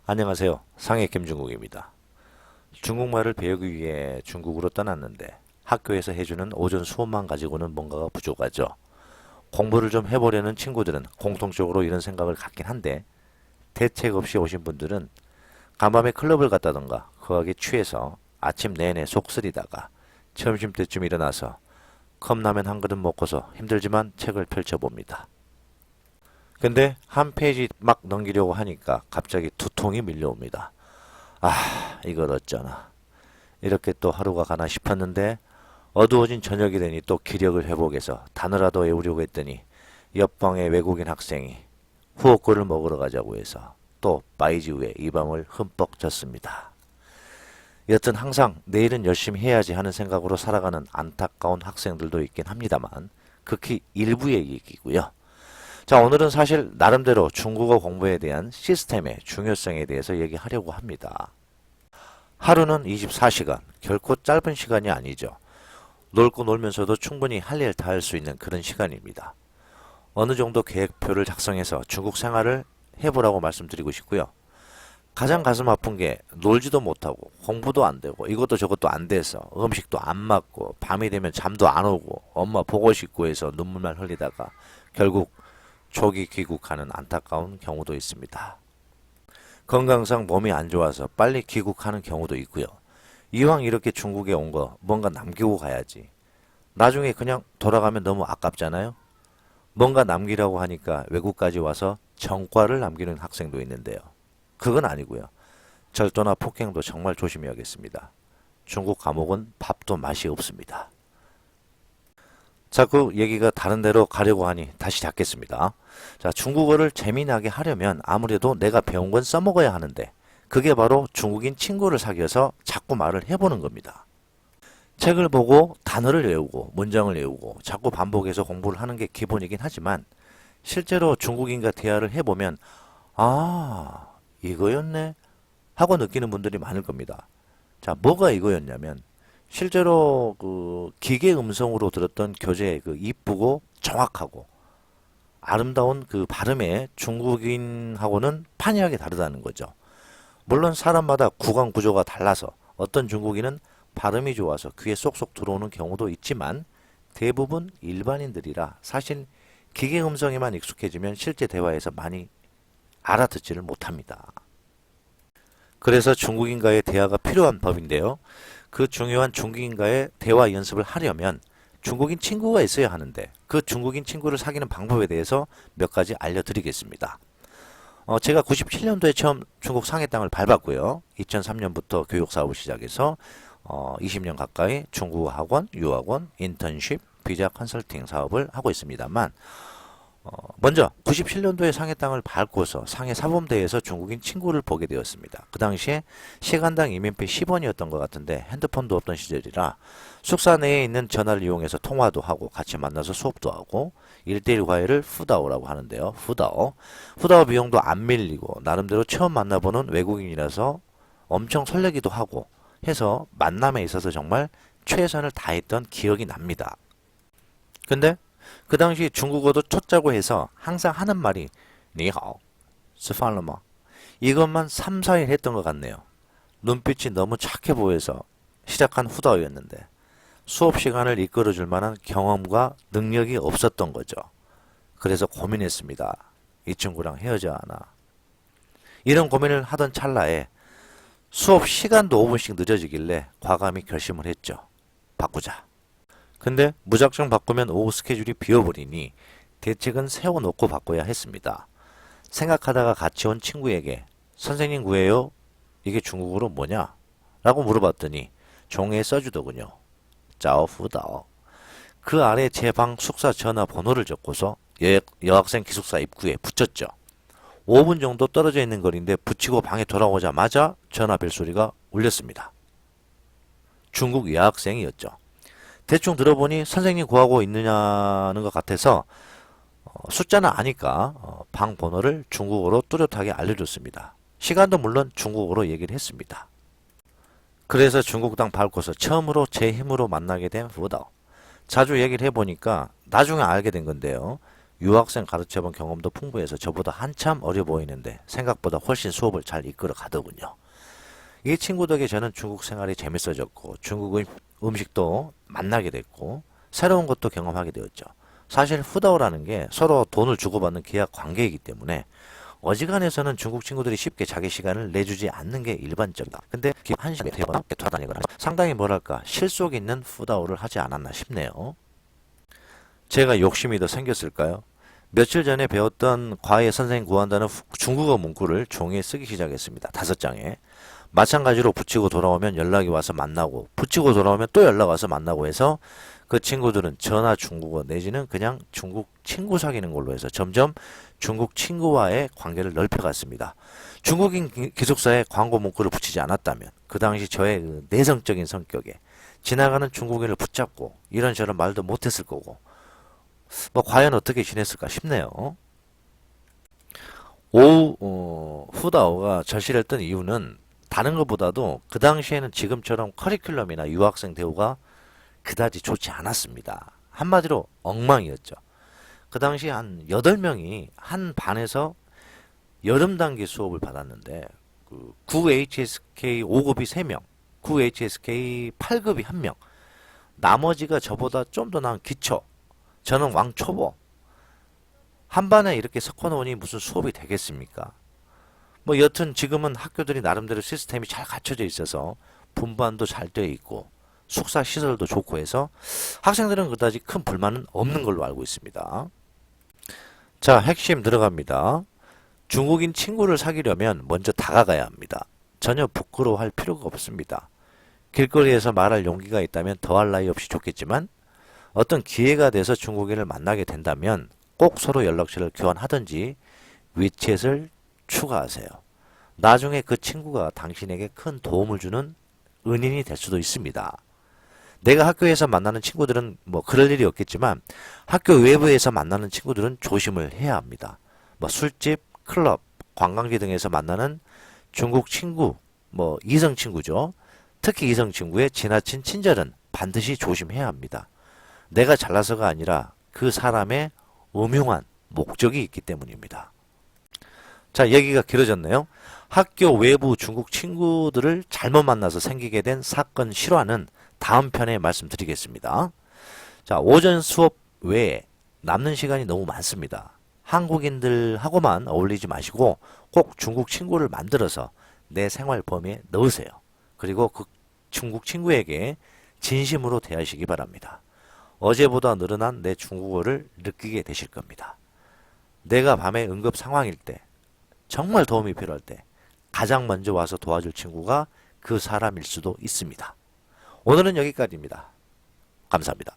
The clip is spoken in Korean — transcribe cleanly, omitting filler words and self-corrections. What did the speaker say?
안녕하세요. 상해 김중국입니다. 중국말을 배우기 위해 중국으로 떠났는데 학교에서 해주는 오전 수업만 가지고는 뭔가가 부족하죠. 공부를 좀 해보려는 친구들은 공통적으로 이런 생각을 갖긴 한데 대책 없이 오신 분들은 간밤에 클럽을 갔다던가 거하게 취해서 아침 내내 속 쓰리다가 점심때쯤 일어나서 컵라면 한 그릇 먹고서 힘들지만 책을 펼쳐봅니다. 근데 한 페이지 막 넘기려고 하니까 갑자기 두통이 밀려옵니다. 아, 이걸 어쩌나. 이렇게 또 하루가 가나 싶었는데 어두워진 저녁이 되니 또 기력을 회복해서 단어라도 외우려고 했더니 옆방의 외국인 학생이 후어골을 먹으러 가자고 해서 또 빠이지우에 이 밤을 흠뻑 잤습니다. 여튼 항상 내일은 열심히 해야지 하는 생각으로 살아가는 안타까운 학생들도 있긴 합니다만 극히 일부의 얘기고요. 자, 오늘은 사실 나름대로 중국어 공부에 대한 시스템의 중요성에 대해서 얘기하려고 합니다. 하루는 24시간, 결코 짧은 시간이 아니죠. 놀고 놀면서도 충분히 할 일 다 할 수 있는 그런 시간입니다. 어느 정도 계획표를 작성해서 중국 생활을 해보라고 말씀드리고 싶고요. 가장 가슴 아픈 게 놀지도 못하고 공부도 안 되고 이것도 저것도 안 돼서 음식도 안 맞고 밤이 되면 잠도 안 오고 엄마 보고 싶고 해서 눈물만 흘리다가 결국 조기 귀국하는 안타까운 경우도 있습니다. 건강상 몸이 안 좋아서 빨리 귀국하는 경우도 있고요. 이왕 이렇게 중국에 온 거 뭔가 남기고 가야지. 나중에 그냥 돌아가면 너무 아깝잖아요. 뭔가 남기라고 하니까 외국까지 와서 전과를 남기는 학생도 있는데요. 그건 아니고요. 절도나 폭행도 정말 조심해야겠습니다. 중국 감옥은 밥도 맛이 없습니다. 자꾸 얘기가 다른 데로 가려고 하니 다시 잡겠습니다. 자, 중국어를 재미나게 하려면 아무래도 내가 배운 건 써먹어야 하는데 그게 바로 중국인 친구를 사귀어서 자꾸 말을 해보는 겁니다. 책을 보고 단어를 외우고 문장을 외우고 자꾸 반복해서 공부를 하는 게 기본이긴 하지만 실제로 중국인과 대화를 해보면 아, 이거였네 하고 느끼는 분들이 많을 겁니다. 자, 뭐가 이거였냐면 실제로 그 기계 음성으로 들었던 교재 그 이쁘고 정확하고 아름다운 그 발음에 중국인하고는 판이하게 다르다는 거죠. 물론 사람마다 구강 구조가 달라서 어떤 중국인은 발음이 좋아서 귀에 쏙쏙 들어오는 경우도 있지만 대부분 일반인들이라 사실 기계 음성에만 익숙해지면 실제 대화에서 많이 알아듣지를 못합니다. 그래서 중국인과의 대화가 필요한 법인데요. 그 중요한 중국인과의 대화 연습을 하려면 중국인 친구가 있어야 하는데 그 중국인 친구를 사귀는 방법에 대해서 몇 가지 알려드리겠습니다. 제가 97년도에 처음 중국 상해 땅을 밟았고요. 2003년부터 교육 사업을 시작해서 20년 가까이 중국어 학원, 유학원, 인턴십, 비자 컨설팅 사업을 하고 있습니다만 먼저 97년도에 상해 땅을 밟고서 상해 사범대에서 중국인 친구를 보게 되었습니다. 그 당시에 시간당 이민비 10원이었던 것 같은데 핸드폰도 없던 시절이라 숙사 내에 있는 전화를 이용해서 통화도 하고 같이 만나서 수업도 하고 1대1 과외를 후다오라고 하는데요. 후다오 비용도 안 밀리고 나름대로 처음 만나보는 외국인이라서 엄청 설레기도 하고 해서 만남에 있어서 정말 최선을 다했던 기억이 납니다. 근데 그 당시 중국어도 초짜고 해서 항상 하는 말이 니하오, 스팔러마 이것만 3, 4일 했던 것 같네요. 눈빛이 너무 착해 보여서 시작한 후다오였는데 수업 시간을 이끌어줄 만한 경험과 능력이 없었던 거죠. 그래서 고민했습니다. 이 친구랑 헤어져야 하나. 이런 고민을 하던 찰나에 수업 시간도 5분씩 늦어지길래 과감히 결심을 했죠. 바꾸자. 근데 무작정 바꾸면 오후 스케줄이 비어버리니 대책은 세워놓고 바꿔야 했습니다. 생각하다가 같이 온 친구에게 선생님 구해요? 이게 중국어로 뭐냐? 라고 물어봤더니 종이에 써주더군요. 짜오후다오. 그 아래 제 방 숙사 전화번호를 적고서 여학생 기숙사 입구에 붙였죠. 5분 정도 떨어져 있는 거리인데 붙이고 방에 돌아오자마자 전화 벨소리가 울렸습니다. 중국 여학생이었죠. 대충 들어보니 선생님 구하고 있느냐는 것 같아서 숫자는 아니까 방 번호를 중국어로 뚜렷하게 알려줬습니다. 시간도 물론 중국어로 얘기를 했습니다. 그래서 중국 땅 밟고서 처음으로 제 힘으로 만나게 된 후다오. 자주 얘기를 해보니까 나중에 알게 된 건데요. 유학생 가르쳐본 경험도 풍부해서 저보다 한참 어려 보이는데 생각보다 훨씬 수업을 잘 이끌어 가더군요. 이 친구 덕에 저는 중국 생활이 재밌어졌고 중국의 음식도 만나게 됐고 새로운 것도 경험하게 되었죠. 사실 후다오라는 게 서로 돈을 주고받는 계약 관계이기 때문에 어지간해서는 중국 친구들이 쉽게 자기 시간을 내주지 않는 게 일반적이다. 근데 한 시간에 대번 돌아다니거나 상당히 뭐랄까 실속 있는 후다오를 하지 않았나 싶네요. 제가 욕심이 더 생겼을까요? 며칠 전에 배웠던 과외 선생님 구한다는 중국어 문구를 종이에 쓰기 시작했습니다. 5장에. 마찬가지로 붙이고 돌아오면 연락이 와서 만나고 붙이고 돌아오면 또 연락 와서 만나고 해서 그 친구들은 전화 중국어 내지는 그냥 중국 친구 사귀는 걸로 해서 점점 중국 친구와의 관계를 넓혀갔습니다. 중국인 기숙사에 광고 문구를 붙이지 않았다면 그 당시 저의 그 내성적인 성격에 지나가는 중국인을 붙잡고 이런저런 말도 못했을 거고 뭐 과연 어떻게 지냈을까 싶네요. 오후 후다오가 절실했던 이유는 다른 것보다도 그 당시에는 지금처럼 커리큘럼이나 유학생 대우가 그다지 좋지 않았습니다. 한마디로 엉망이었죠. 그 당시 한 8명이 한 반에서 여름 단기 수업을 받았는데 그 9HSK 5급이 3명, 9HSK 8급이 1명, 나머지가 저보다 좀 더 나은 기초, 저는 왕초보. 한 반에 이렇게 섞어놓으니 무슨 수업이 되겠습니까? 뭐 여튼 지금은 학교들이 나름대로 시스템이 잘 갖춰져 있어서 분반도 잘 되어 있고 숙사 시설도 좋고 해서 학생들은 그다지 큰 불만은 없는 걸로 알고 있습니다. 자, 핵심 들어갑니다. 중국인 친구를 사귀려면 먼저 다가가야 합니다. 전혀 부끄러워할 필요가 없습니다. 길거리에서 말할 용기가 있다면 더할 나위 없이 좋겠지만 어떤 기회가 돼서 중국인을 만나게 된다면 꼭 서로 연락처를 교환하든지 위챗을 추가하세요. 나중에 그 친구가 당신에게 큰 도움을 주는 은인이 될 수도 있습니다. 내가 학교에서 만나는 친구들은 뭐 그럴 일이 없겠지만 학교 외부에서 만나는 친구들은 조심을 해야 합니다. 뭐 술집, 클럽, 관광지 등에서 만나는 중국 친구, 뭐 이성 친구죠. 특히 이성 친구의 지나친 친절은 반드시 조심해야 합니다. 내가 잘나서가 아니라 그 사람의 음흉한 목적이 있기 때문입니다. 자, 얘기가 길어졌네요. 학교 외부 중국 친구들을 잘못 만나서 생기게 된 사건 실화는 다음 편에 말씀드리겠습니다. 자, 오전 수업 외에 남는 시간이 너무 많습니다. 한국인들하고만 어울리지 마시고 꼭 중국 친구를 만들어서 내 생활 범위에 넣으세요. 그리고 그 중국 친구에게 진심으로 대하시기 바랍니다. 어제보다 늘어난 내 중국어를 느끼게 되실 겁니다. 내가 밤에 응급 상황일 때, 정말 도움이 필요할 때 가장 먼저 와서 도와줄 친구가 그 사람일 수도 있습니다. 오늘은 여기까지입니다. 감사합니다.